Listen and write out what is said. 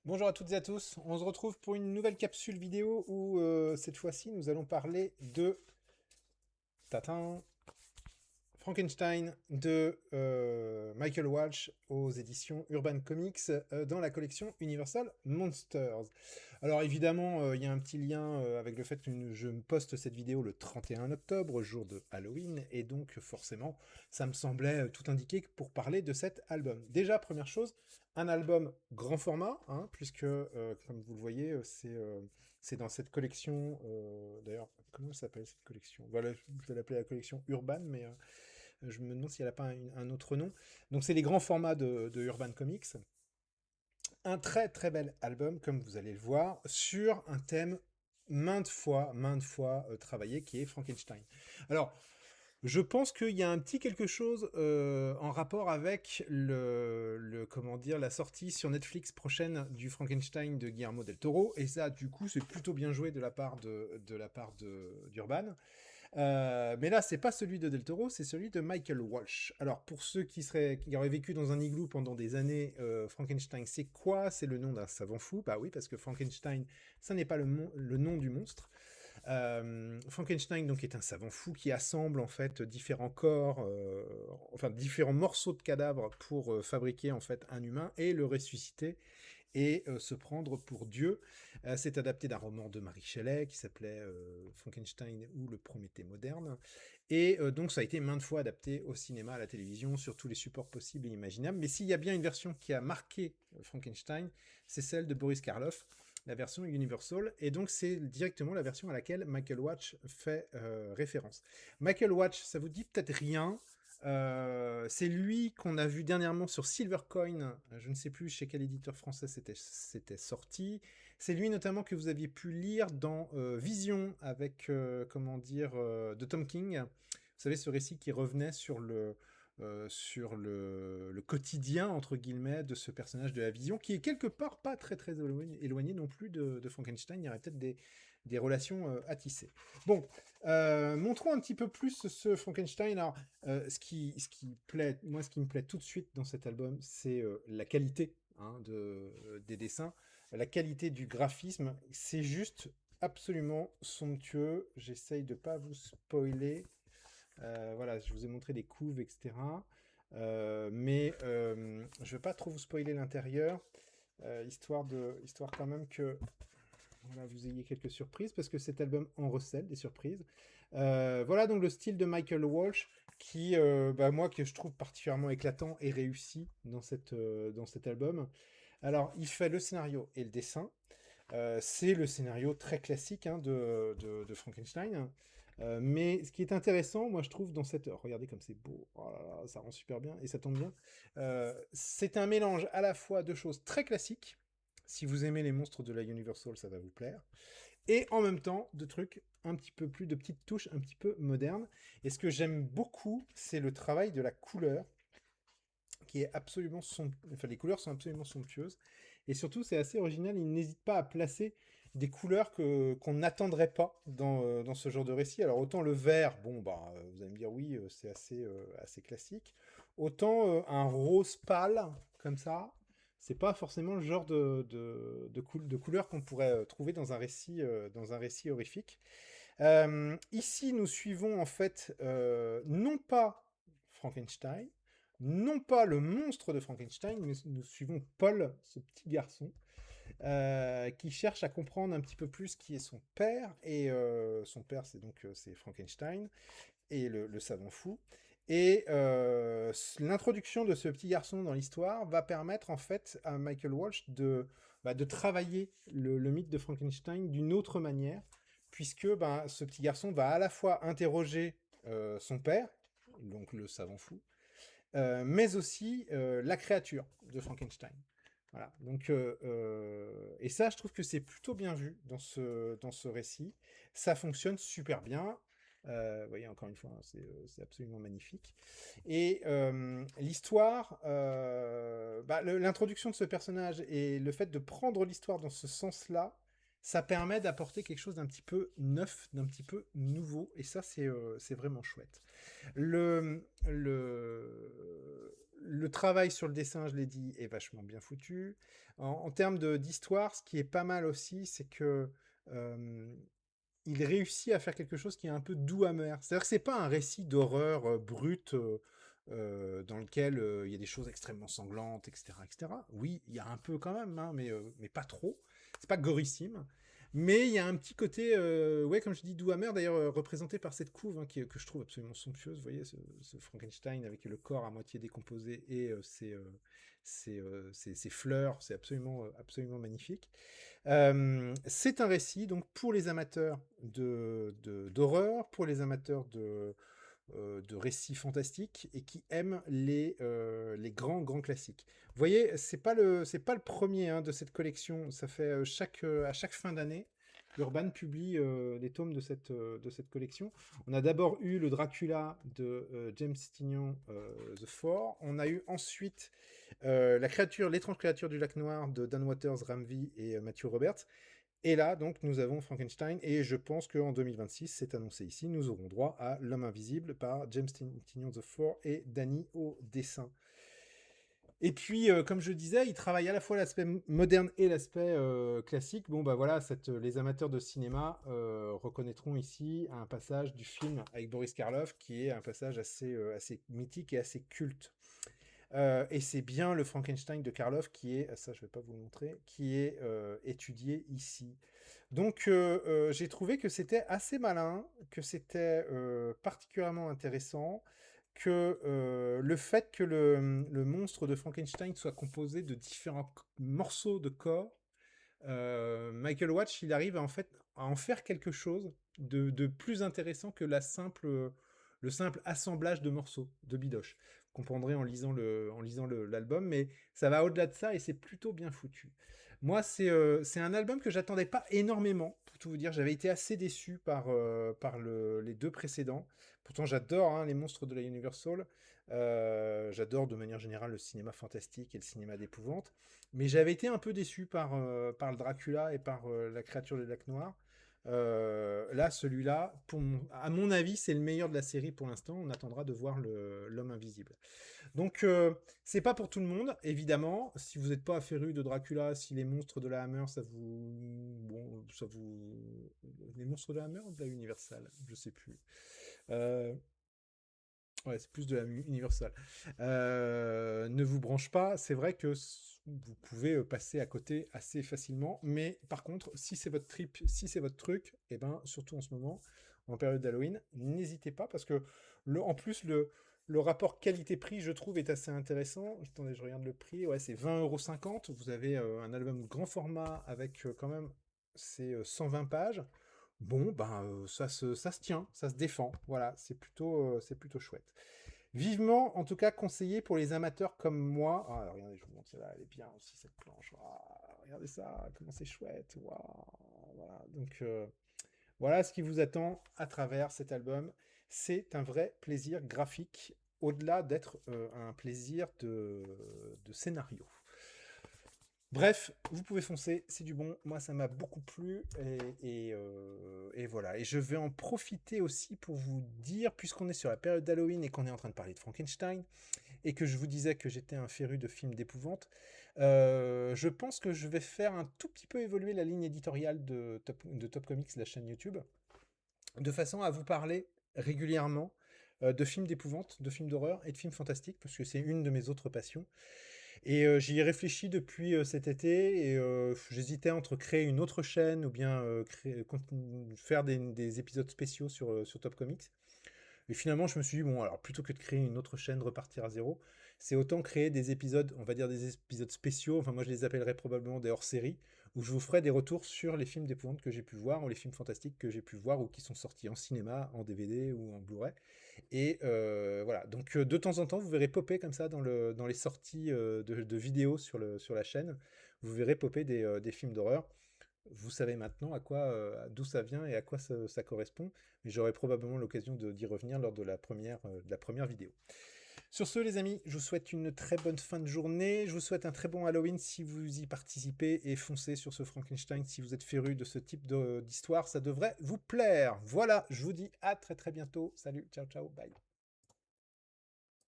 Bonjour à toutes et à tous, on se retrouve pour une nouvelle capsule vidéo où cette fois-ci nous allons parler de Tatin, Frankenstein de Michael Walsh aux éditions Urban Comics dans la collection Universal Monsters. Alors évidemment, il y a un petit lien avec le fait que je me poste cette vidéo le 31 octobre, jour de Halloween, et donc forcément, ça me semblait tout indiqué pour parler de cet album. Déjà, première chose, un album grand format, hein, puisque, comme vous le voyez, c'est dans cette collection, d'ailleurs, comment elle s'appelle cette collection? Voilà, je vais l'appeler la collection Urban, mais je me demande s'il n'y a pas un autre nom. Donc c'est les grands formats de Urban Comics. Un très très bel album, comme vous allez le voir, sur un thème maintes fois travaillé, qui est Frankenstein. Alors, je pense qu'il y a un petit quelque chose en rapport avec comment dire, la sortie sur Netflix prochaine du Frankenstein de Guillermo del Toro, et ça, du coup, c'est plutôt bien joué de la part d'Urban. Mais là, c'est pas celui de Del Toro, c'est celui de Michael Walsh. Alors, pour ceux qui auraient vécu dans un igloo pendant des années, Frankenstein, c'est quoi? C'est le nom d'un savant fou. Bah oui, parce que Frankenstein, ça n'est pas le nom du monstre. Frankenstein donc est un savant fou qui assemble en fait différents corps, enfin différents morceaux de cadavres pour fabriquer en fait un humain et le ressusciter et se prendre pour Dieu. C'est adapté d'un roman de Marie Shelley qui s'appelait Frankenstein ou le Prométhée moderne. Et donc ça a été maintes fois adapté au cinéma, à la télévision, sur tous les supports possibles et imaginables. Mais s'il y a bien une version qui a marqué Frankenstein, c'est celle de Boris Karloff, la version Universal, et donc c'est directement la version à laquelle Michael Watch fait référence. Michael Watch, ça vous dit peut-être rien. C'est lui qu'on a vu dernièrement sur Silvercoin, je ne sais plus chez quel éditeur français c'était sorti. C'est lui notamment que vous aviez pu lire dans Vision avec, comment dire, de Tom King. Vous savez, ce récit qui revenait sur le quotidien, entre guillemets, de ce personnage de la Vision, qui est quelque part pas très très éloigné non plus de Frankenstein. Il y aurait peut-être des relations à tisser. Bon, montrons un petit peu plus ce Frankenstein. Alors, ce qui plaît, moi, ce qui me plaît tout de suite dans cet album, c'est la qualité hein, des dessins, la qualité du graphisme. C'est juste absolument somptueux. J'essaye de pas vous spoiler. Voilà, je vous ai montré des couves, etc. Mais je ne vais pas trop vous spoiler l'intérieur, histoire quand même que voilà, vous ayez quelques surprises, parce que cet album en recèle des surprises. Voilà donc le style de Michael Walsh, qui, bah, moi, que je trouve particulièrement éclatant et réussi dans cet album. Alors, il fait le scénario et le dessin. C'est le scénario très classique hein, de Frankenstein. Mais ce qui est intéressant, moi je trouve, dans cette... Oh, regardez comme c'est beau, oh là là, ça rend super bien et ça tombe bien. C'est un mélange à la fois de choses très classiques. Si vous aimez les monstres de la Universal, ça va vous plaire. Et en même temps, de trucs un petit peu plus, de petites touches un petit peu modernes. Et ce que j'aime beaucoup, c'est le travail de la couleur qui est absolument enfin les couleurs sont absolument somptueuses et surtout c'est assez original, il n'hésite pas à placer des couleurs qu'on n'attendrait pas dans ce genre de récit. Alors autant le vert, bon bah vous allez me dire oui, c'est assez classique. Autant un rose pâle comme ça, c'est pas forcément le genre de couleur qu'on pourrait trouver dans un récit horrifique. Ici, nous suivons en fait non pas Frankenstein, non pas le monstre de Frankenstein, mais nous suivons Paul, ce petit garçon, qui cherche à comprendre un petit peu plus qui est son père. Et son père, c'est Frankenstein et le savant fou. Et l'introduction de ce petit garçon dans l'histoire va permettre en fait à Michael Walsh de travailler le mythe de Frankenstein d'une autre manière, puisque ben, ce petit garçon va à la fois interroger son père, donc le savant fou, mais aussi la créature de Frankenstein. Voilà. Donc, et ça, je trouve que c'est plutôt bien vu dans ce récit. Ça fonctionne super bien. Vous voyez, encore une fois, hein, c'est absolument magnifique. Et l'histoire, bah, l'introduction de ce personnage et le fait de prendre l'histoire dans ce sens-là, ça permet d'apporter quelque chose d'un petit peu neuf, d'un petit peu nouveau, et ça, c'est vraiment chouette. Le travail sur le dessin, je l'ai dit, est vachement bien foutu. En termes d'histoire, ce qui est pas mal aussi, c'est que il réussit à faire quelque chose qui est un peu doux amer. C'est-à-dire que c'est pas un récit d'horreur brute dans lequel il y a des choses extrêmement sanglantes, etc., etc. Oui, il y a un peu quand même, hein, mais pas trop. C'est pas gorissime. Mais il y a un petit côté, ouais, comme je dis, doux amer, d'ailleurs représenté par cette couve hein, que je trouve absolument somptueuse. Vous voyez, ce Frankenstein avec le corps à moitié décomposé et ses fleurs, c'est absolument, absolument magnifique. C'est un récit donc pour les amateurs d'horreur, pour les amateurs de récits fantastiques et qui aiment les grands classiques. Vous voyez, c'est pas le premier hein, de cette collection. Ça fait à chaque fin d'année, Urban publie les tomes de cette collection. On a d'abord eu le Dracula de James Tynion, The Four. On a eu ensuite l'étrange créature du lac noir de Dan Waters, Ramsey et Matthew Roberts. Et là, donc, nous avons Frankenstein, et je pense qu'en 2026, c'est annoncé ici, nous aurons droit à L'Homme Invisible par James Tynion The Four et Danny au dessin. Et puis, comme je disais, il travaille à la fois l'aspect moderne et l'aspect classique. Bon, bah voilà, les amateurs de cinéma reconnaîtront ici un passage du film avec Boris Karloff qui est un passage assez mythique et assez culte. Et c'est bien le Frankenstein de Karloff qui est, ça je vais pas vous le montrer, qui est étudié ici. Donc j'ai trouvé que c'était assez malin, que c'était particulièrement intéressant, que le fait que le monstre de Frankenstein soit composé de différents morceaux de corps, Michael Watch, il arrive à en faire quelque chose de plus intéressant que le simple assemblage de morceaux, de bidoches. Vous comprendrez en lisant l'album, mais ça va au-delà de ça et c'est plutôt bien foutu. Moi, c'est un album que j'attendais pas énormément, pour tout vous dire. J'avais été assez déçu par les deux précédents. Pourtant, j'adore hein, les monstres de la Universal. J'adore de manière générale le cinéma fantastique et le cinéma d'épouvante. Mais j'avais été un peu déçu par le Dracula et par la créature du lac noir. Là, celui-là, à mon avis, c'est le meilleur de la série pour l'instant. On attendra de voir l'homme invisible. Donc, c'est pas pour tout le monde, évidemment. Si vous n'êtes pas féru de Dracula, si les monstres de la Hammer, les monstres de la Hammer ou de la Universal, je sais plus. Euh, Ouais, c'est plus de la Universal. Ne vous branche pas, c'est vrai que vous pouvez passer à côté assez facilement, mais par contre, si c'est votre trip, si c'est votre truc, et ben surtout en ce moment, en période d'Halloween, n'hésitez pas parce que en plus le rapport qualité-prix, je trouve, est assez intéressant. Attendez, je regarde le prix. Ouais, c'est 20,50 €. Vous avez un album grand format avec quand même c'est 120 pages. Bon, ben, ça se tient, ça se défend. Voilà, c'est plutôt chouette. Vivement, en tout cas, conseillé pour les amateurs comme moi. Ah, regardez, je vous montre celle-là, elle est bien aussi, cette planche. Ah, regardez ça, comment c'est chouette. Waouh, voilà. Donc, voilà ce qui vous attend à travers cet album. C'est un vrai plaisir graphique, au-delà d'être un plaisir de scénario. Bref, vous pouvez foncer, c'est du bon. Moi, ça m'a beaucoup plu et voilà. Et je vais en profiter aussi pour vous dire, puisqu'on est sur la période d'Halloween et qu'on est en train de parler de Frankenstein, et que je vous disais que j'étais un féru de films d'épouvante, je pense que je vais faire un tout petit peu évoluer la ligne éditoriale de Top Comics, la chaîne YouTube, de façon à vous parler régulièrement de films d'épouvante, de films d'horreur et de films fantastiques, parce que c'est une de mes autres passions. Et j'y ai réfléchi depuis cet été et j'hésitais entre créer une autre chaîne ou bien faire des épisodes spéciaux sur Top Comics. Et finalement, je me suis dit, bon, alors plutôt que de créer une autre chaîne, repartir à zéro, c'est autant créer des épisodes, on va dire des épisodes spéciaux, enfin moi je les appellerais probablement des hors-séries, où je vous ferai des retours sur les films d'épouvante que j'ai pu voir, ou les films fantastiques que j'ai pu voir, ou qui sont sortis en cinéma, en DVD ou en Blu-ray. Et voilà, donc de temps en temps, vous verrez popper comme ça dans les sorties de vidéos sur la chaîne, vous verrez popper des films d'horreur. Vous savez maintenant d'où ça vient et à quoi ça correspond, mais j'aurai probablement l'occasion d'y revenir lors de la première vidéo. Sur ce, les amis, je vous souhaite une très bonne fin de journée. Je vous souhaite un très bon Halloween si vous y participez et foncez sur ce Frankenstein si vous êtes féru de ce type d'histoire. Ça devrait vous plaire. Voilà, je vous dis à très très bientôt. Salut, ciao, ciao, bye.